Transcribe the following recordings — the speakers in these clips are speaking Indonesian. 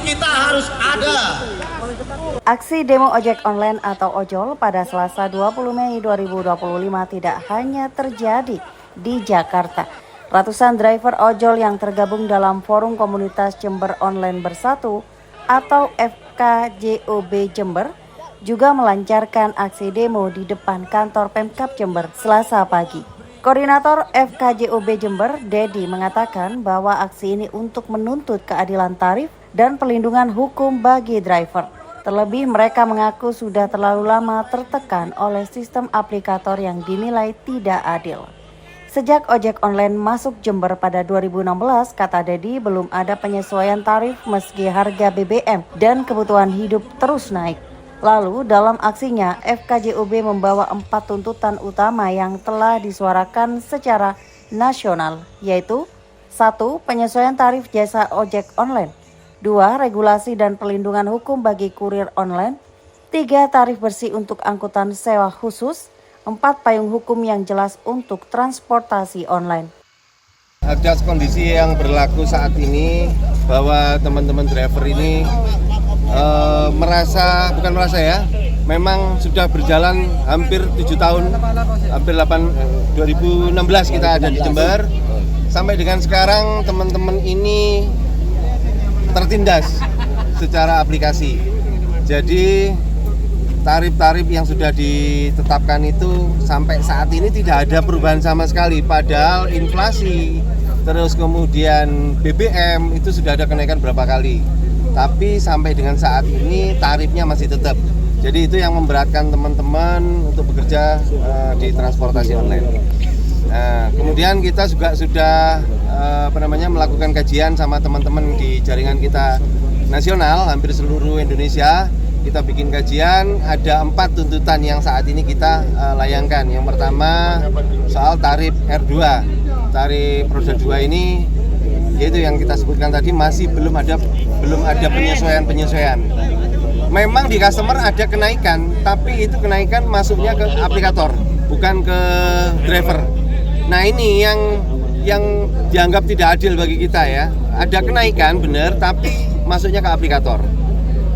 kita harus ada. Aksi demo ojek online atau ojol pada Selasa 20 Mei 2025 tidak hanya terjadi di Jakarta. Ratusan driver ojol yang tergabung dalam Forum Komunitas Jember Online Bersatu atau FKJOB Jember juga melancarkan aksi demo di depan kantor Pemkab Jember Selasa pagi. Koordinator FKJOB Jember, Dedi, mengatakan bahwa aksi ini untuk menuntut keadilan tarif dan perlindungan hukum bagi driver. Terlebih mereka mengaku sudah terlalu lama tertekan oleh sistem aplikator yang dinilai tidak adil. Sejak ojek online masuk Jember pada 2016, kata Dedi, belum ada penyesuaian tarif meski harga BBM dan kebutuhan hidup terus naik. Lalu dalam aksinya, FKJOB membawa 4 tuntutan utama yang telah disuarakan secara nasional, yaitu 1. Penyesuaian tarif jasa ojek online, 2. Regulasi dan perlindungan hukum bagi kurir online, 3. Tarif bersih untuk angkutan sewa khusus, 4. Payung hukum yang jelas untuk transportasi online. Atas kondisi yang berlaku saat ini, bahwa teman-teman driver ini memang sudah berjalan hampir 7 tahun, hampir 2016 kita ada di Jember. Sampai dengan sekarang teman-teman ini tertindas secara aplikasi. Jadi tarif-tarif yang sudah ditetapkan itu sampai saat ini tidak ada perubahan sama sekali. Padahal inflasi, terus kemudian BBM itu sudah ada kenaikan berapa kali. Tapi sampai dengan saat ini tarifnya masih tetap. Jadi itu yang memberatkan teman-teman untuk bekerja di transportasi online. Nah, kemudian kita juga sudah melakukan kajian sama teman-teman di jaringan kita nasional, hampir seluruh Indonesia. Kita bikin kajian, ada 4 tuntutan yang saat ini kita layangkan. Yang pertama soal tarif R2. Tarif roda 2 ini yaitu yang kita sebutkan tadi masih belum ada penyesuaian. Memang di customer ada kenaikan, tapi itu kenaikan masuknya ke aplikator, bukan ke driver. Nah, ini yang dianggap tidak adil bagi kita ya. Ada kenaikan benar, tapi masuknya ke aplikator.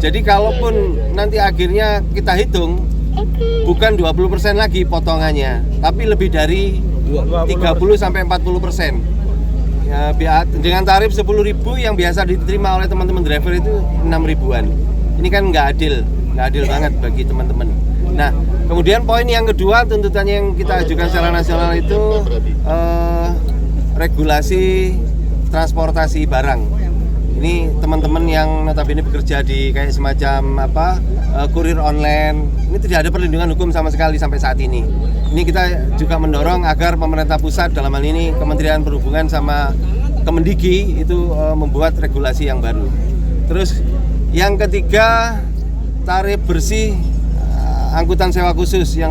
Jadi kalaupun nanti akhirnya kita hitung bukan 20% lagi potongannya, tapi lebih dari 30 sampai 40%. Ya, dengan tarif 10.000 yang biasa diterima oleh teman-teman driver itu 6.000-an. Ini kan nggak adil banget bagi teman-teman. Nah, kemudian poin yang kedua, tuntutan yang kita ajukan secara nasional itu regulasi transportasi barang. Ini teman-teman yang notabene bekerja di kayak semacam kurir online, ini tidak ada perlindungan hukum sama sekali sampai saat ini. Ini kita juga mendorong agar pemerintah pusat, dalam hal ini Kementerian Perhubungan sama Kemendikbud itu membuat regulasi yang baru. Terus yang ketiga, tarif bersih angkutan sewa khusus yang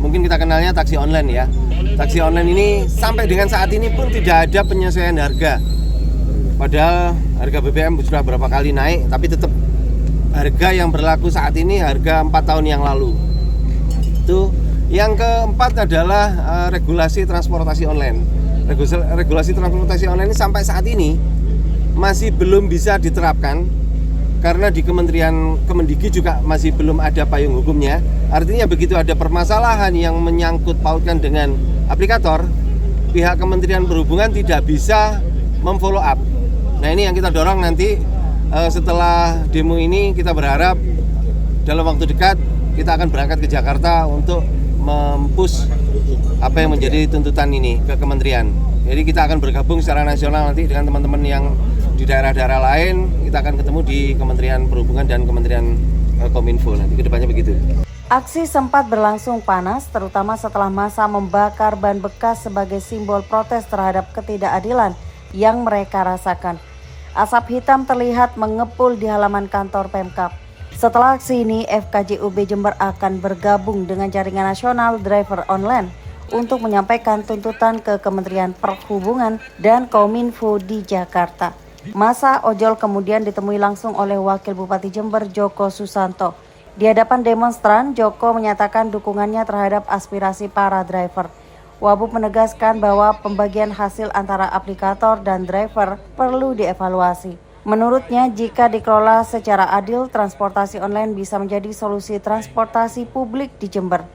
mungkin kita kenalnya taksi online ya. Taksi online ini sampai dengan saat ini pun tidak ada penyesuaian harga. Padahal harga BBM sudah berapa kali naik, tapi tetap harga yang berlaku saat ini harga 4 tahun yang lalu. Itu yang keempat adalah regulasi transportasi online. Regulasi transportasi online ini sampai saat ini masih belum bisa diterapkan karena di Kementerian Kemendikbud juga masih belum ada payung hukumnya. Artinya begitu ada permasalahan yang menyangkut pautkan dengan aplikator, pihak Kementerian Perhubungan tidak bisa memfollow up. Nah, ini yang kita dorong nanti setelah demo ini, kita berharap dalam waktu dekat kita akan berangkat ke Jakarta untuk mempush apa yang menjadi tuntutan ini ke kementerian. Jadi kita akan bergabung secara nasional nanti dengan teman-teman yang di daerah-daerah lain. Kita akan ketemu di Kementerian Perhubungan dan Kementerian Kominfo nanti ke depannya begitu. Aksi sempat berlangsung panas, terutama setelah massa membakar ban bekas sebagai simbol protes terhadap ketidakadilan yang mereka rasakan. Asap hitam terlihat mengepul di halaman kantor Pemkab. Setelah aksi ini, FKJOB Jember akan bergabung dengan Jaringan Nasional Driver Online untuk menyampaikan tuntutan ke Kementerian Perhubungan dan Kominfo di Jakarta. Massa ojol kemudian ditemui langsung oleh Wakil Bupati Jember Joko Susanto. Di hadapan demonstran, Joko menyatakan dukungannya terhadap aspirasi para driver. Wabub menegaskan bahwa pembagian hasil antara aplikator dan driver perlu dievaluasi. Menurutnya, jika dikelola secara adil, transportasi online bisa menjadi solusi transportasi publik di Jember.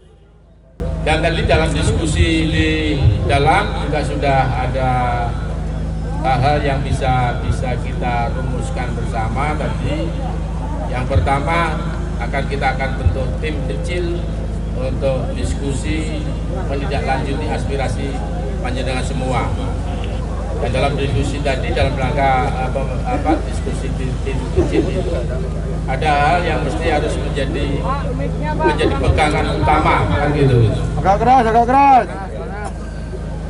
Dan tadi dalam diskusi di dalam juga sudah ada hal-hal yang bisa kita rumuskan bersama tadi. Yang pertama kita akan bentuk tim kecil untuk diskusi menindaklanjuti aspirasi panjenengan semua. Dan dalam diskusi tadi dalam rangka diskusi tim kecil itu ada hal yang mesti harus menjadi pegangan utama kan gitu. Agak keras.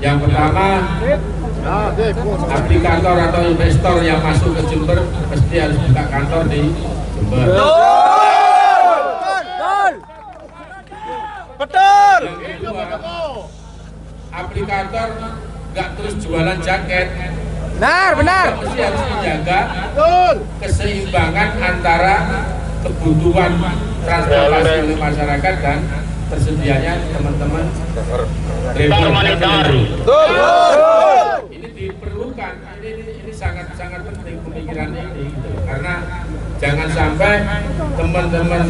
Yang pertama, aplikator atau investor yang masuk ke Jember mesti harus buka kantor di Jember. Betul. Yang kedua, aplikator nggak terus jualan jaket. Benar. Mesti harus menjaga keseimbangan antara kebutuhan transportasi oleh masyarakat dan tersedianya teman-teman driver. Ini diperlukan, ini sangat penting pemikiran ini, karena jangan sampai teman-teman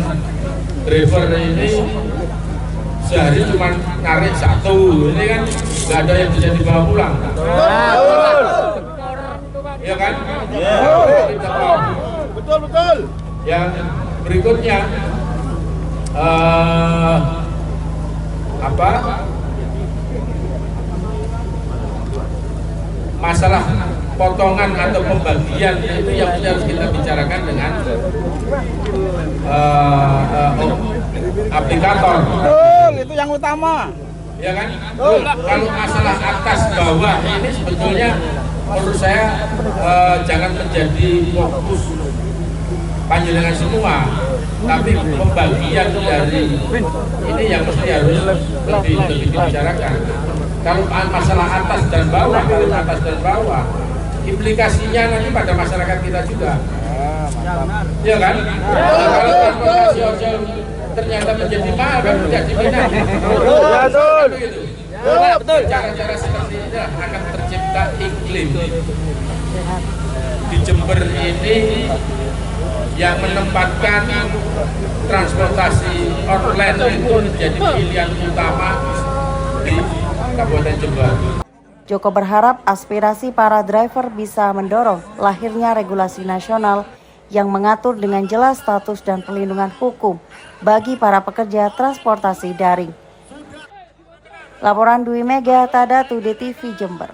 driver ini sehari cuma narik satu, ini kan nggak ada yang bisa dibawa pulang. Iya kan? Betul. Yang berikutnya masalah potongan atau pembagian itu yang harus kita bicarakan dengan aplikator. Betul, itu yang utama. Ya kan? Kalau masalah atas bawah ini sebetulnya menurut saya jangan menjadi fokus panjenengan semua, tapi pembagian dari ini yang mesti harus lebih dibicarakan. Kalau masalah atas dan bawah, implikasinya nanti pada masyarakat kita juga. Ya kan? Kalau transportasi ojol ternyata menjadi mahal kan tidak diminati. Betul. Cara-cara seperti ini akan tercipta iklim di Jember ini yang menempatkan transportasi online itu menjadi pilihan utama di Kabupaten Jember. Joko berharap aspirasi para driver bisa mendorong lahirnya regulasi nasional yang mengatur dengan jelas status dan perlindungan hukum bagi para pekerja transportasi daring. Laporan Dwi Mega, Tadatu DTV Jember.